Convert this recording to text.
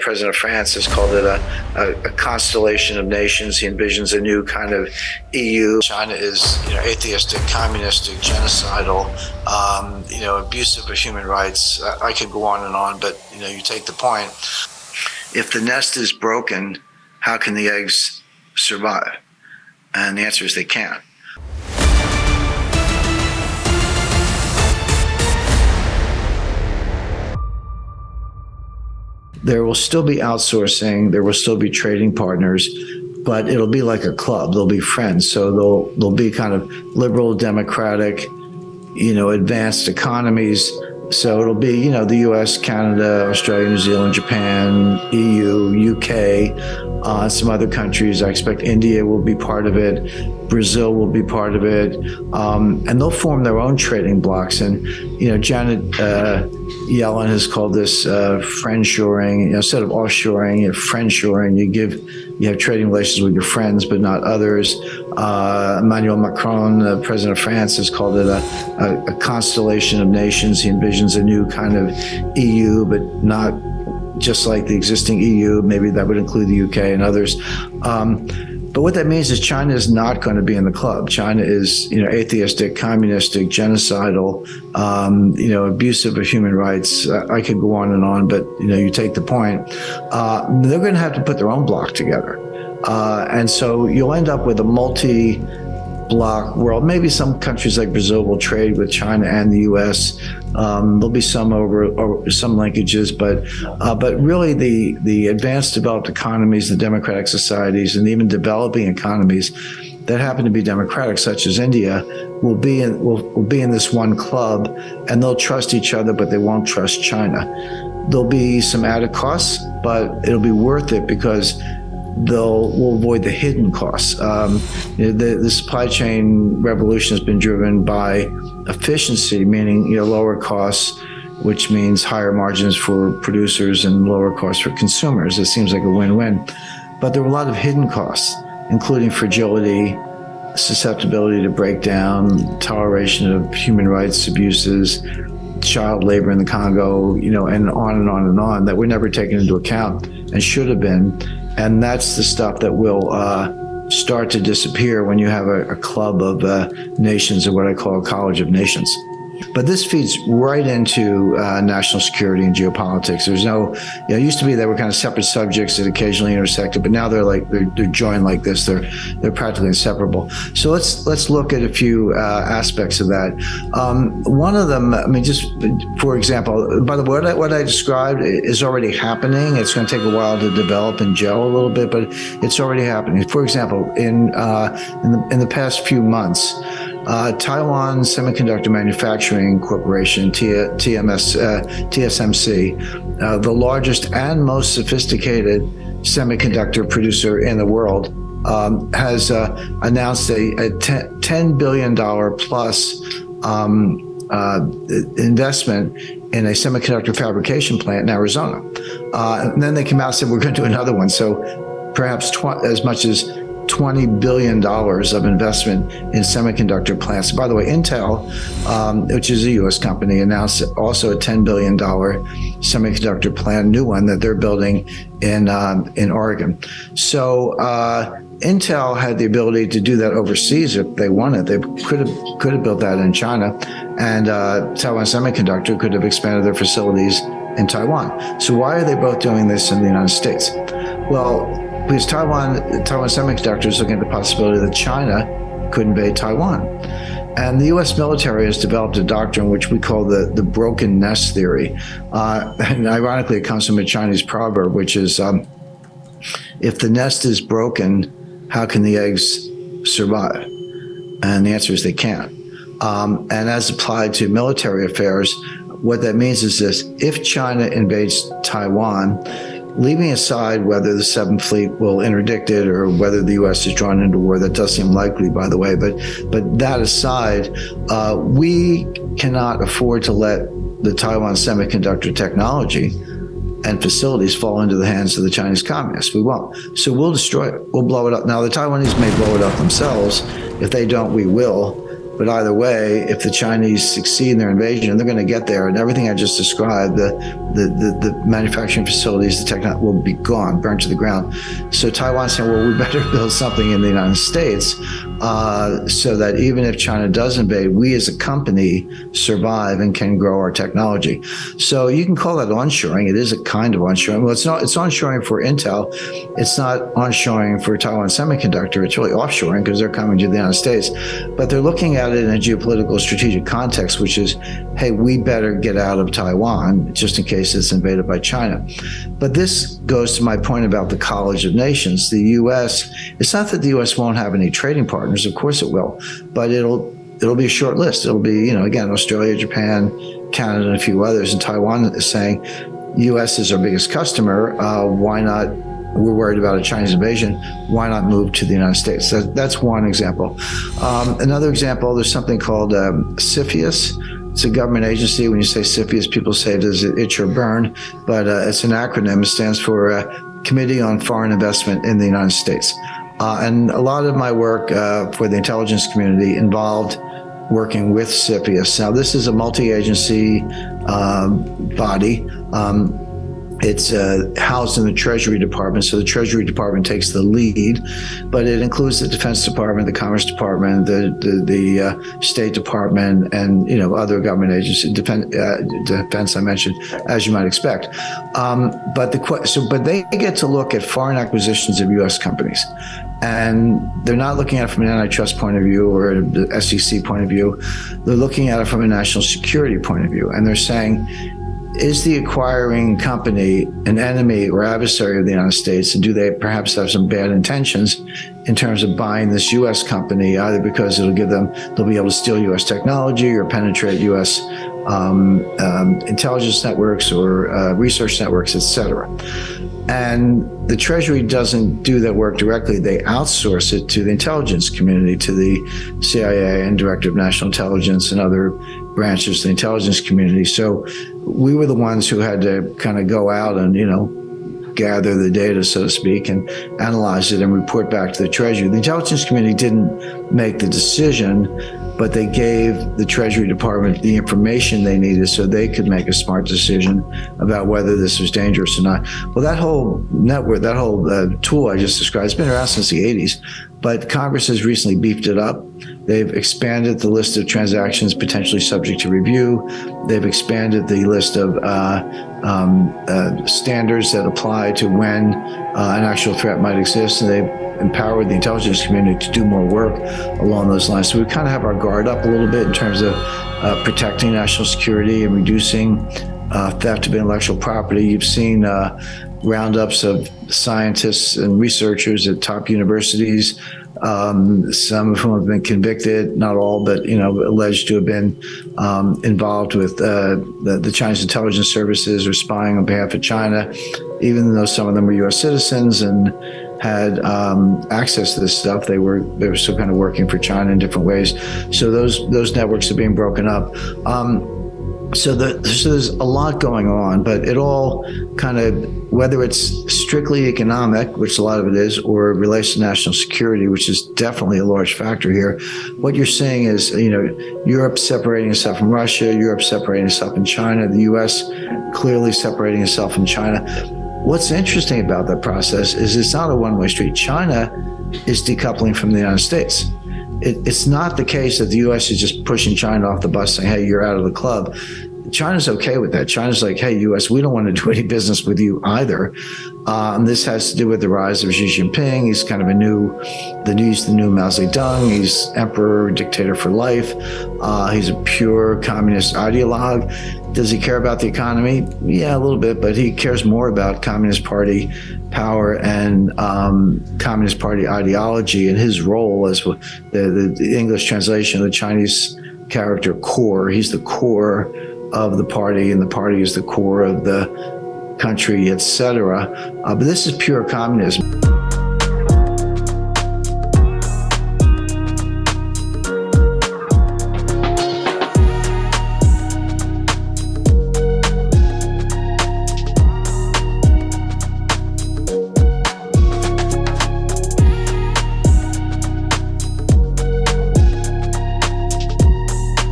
president of France, has called it a constellation of nations. He envisions a new kind of EU. China is, atheistic, communistic, genocidal, abusive of human rights. I could go on, but, you take the point. If the nest is broken, how can the eggs survive? And the answer is they can't. There will still be outsourcing, there will still be trading partners, but it'll be like a club. They'll be friends. So they'll be kind of liberal, democratic, advanced economies. So it'll be, the US, Canada, Australia, New Zealand, Japan, EU, UK, some other countries. I expect India will be part of it. Brazil will be part of it. And they'll form their own trading blocks. And, Janet Yellen has called this friendshoring. Instead of offshoring, friendshoring. You have trading relations with your friends, but not others. Emmanuel Macron, the president of France, has called it a constellation of nations. He envisions a new kind of EU, but not just like the existing EU. Maybe that would include the UK and others. But what that means is China is not going to be in the club. China is, atheistic, communistic, genocidal, abusive of human rights. I could go on, but, you take the point. They're going to have to put their own bloc together. And so you'll end up with a multi-bloc world. Maybe some countries like Brazil will trade with China and the US. There'll be some some linkages, but really the advanced developed economies, the democratic societies, and even developing economies that happen to be democratic, such as India, will be in this one club, and they'll trust each other, but they won't trust China. There'll be some added costs, but it'll be worth it because we'll avoid the hidden costs. The supply chain revolution has been driven by efficiency, meaning lower costs, which means higher margins for producers and lower costs for consumers. It seems like a win-win. But there were a lot of hidden costs, including fragility, susceptibility to breakdown, toleration of human rights abuses, child labor in the Congo, and on and on and on, that were never taken into account and should have been. And that's the stuff that will start to disappear when you have a club of nations, or what I call a college of nations. But this feeds right into national security and geopolitics. There's no, it used to be they were kind of separate subjects that occasionally intersected, but now they're joined like this. They're practically inseparable. So let's look at a few aspects of that. One of them, just for example, by the way, what I described is already happening. It's going to take a while to develop and gel a little bit, but it's already happening. For example, in the past few months, Taiwan Semiconductor Manufacturing Corporation, TSMC, the largest and most sophisticated semiconductor producer in the world, has announced a $10 billion plus investment in a semiconductor fabrication plant in Arizona. And then they came out and said, we're going to do another one. So perhaps as much as $20 billion of investment in semiconductor plants. By the way, Intel, which is a U.S. company, announced also a $10 billion semiconductor plant, new one that they're building in Oregon. So Intel had the ability to do that overseas if they wanted. They could have built that in China, and Taiwan Semiconductor could have expanded their facilities in Taiwan. So why are they both doing this in the United States? Well, because Taiwan Semiconductor is looking at the possibility that China could invade Taiwan. And the U.S. military has developed a doctrine which we call the broken nest theory. And ironically, it comes from a Chinese proverb, which is, if the nest is broken, how can the eggs survive? And the answer is they can't. And as applied to military affairs, what that means is this: if China invades Taiwan, leaving aside whether the Seventh Fleet will interdict it or whether the U.S. is drawn into war, that does seem likely, by the way. But that aside, we cannot afford to let the Taiwan semiconductor technology and facilities fall into the hands of the Chinese communists. We won't. So we'll destroy it. We'll blow it up. Now, the Taiwanese may blow it up themselves. If they don't, we will. But either way, if the Chinese succeed in their invasion, they're going to get there, and everything I just described, the manufacturing facilities, the technology will be gone, burned to the ground. So Taiwan's saying, well, we better build something in the United States so that even if China does invade, we as a company survive and can grow our technology. So you can call that onshoring. It is a kind of onshoring. Well, it's onshoring for Intel. It's not onshoring for Taiwan Semiconductor. It's really offshoring because they're coming to the United States. But they're looking at it in a geopolitical strategic context, which is, hey, we better get out of Taiwan just in case it's invaded by China. But this goes to my point about the College of Nations. The U.S., it's not that the U.S. won't have any trading partners. Of course it will. But it'll be a short list. It'll be, again, Australia, Japan, Canada, and a few others. And Taiwan is saying, U.S. is our biggest customer. Why not? We're worried about a Chinese invasion. Why not move to the United States? That's one example. Another example, there's something called CFIUS. It's a government agency. When you say CFIUS, people say, does it itch or burn? But it's an acronym. It stands for Committee on Foreign Investment in the United States. And a lot of my work for the intelligence community involved working with CFIUS. Now, this is a multi-agency body. It's housed in the Treasury Department, so the Treasury Department takes the lead, but it includes the Defense Department, the Commerce Department, the State Department, and other government agencies. Defense I mentioned, as you might expect. But they get to look at foreign acquisitions of U.S. companies, and they're not looking at it from an antitrust point of view or the SEC point of view. They're looking at it from a national security point of view, and they're saying, is the acquiring company an enemy or adversary of the United States? And do they perhaps have some bad intentions in terms of buying this U.S. company, either because they'll be able to steal U.S. technology or penetrate U.S. Intelligence networks or research networks, et cetera. And the Treasury doesn't do that work directly. They outsource it to the intelligence community, to the CIA and Director of National Intelligence and other branches of the intelligence community. So we were the ones who had to kind of go out and, gather the data, so to speak, and analyze it and report back to the Treasury. The intelligence community didn't make the decision, but they gave the Treasury Department the information they needed so they could make a smart decision about whether this was dangerous or not. Well, that whole network, that whole tool I just described, has been around since the 80s, but Congress has recently beefed it up. They've expanded the list of transactions potentially subject to review. They've expanded the list of standards that apply to when an actual threat might exist, and they've empowered the intelligence community to do more work along those lines. So we kind of have our guard up a little bit in terms of protecting national security and reducing theft of intellectual property. You've seen roundups of scientists and researchers at top universities, some of whom have been convicted, not all, but alleged to have been involved with the Chinese intelligence services or spying on behalf of China, even though some of them were U.S. citizens and had access to this stuff. They were still kind of working for China in different ways. So those networks are being broken up. So there's a lot going on, but it all kind of, whether it's strictly economic, which a lot of it is, or relates to national security, which is definitely a large factor here. What you're seeing is, Europe separating itself from Russia, Europe separating itself from China, the U.S. clearly separating itself from China. What's interesting about that process is it's not a one-way street. China is decoupling from the United States. It's not the case that the U.S. is just pushing China off the bus saying, hey, you're out of the club. China's okay with that. China's like, hey, U.S., we don't want to do any business with you either. This has to do with the rise of Xi Jinping. He's kind of the new Mao Zedong. He's emperor, dictator for life. He's a pure communist ideologue. Does he care about the economy? Yeah, a little bit, but he cares more about Communist Party power and Communist Party ideology and his role as the English translation of the Chinese character core. He's the core of the party, and the party is the core of the country, etc. But this is pure communism.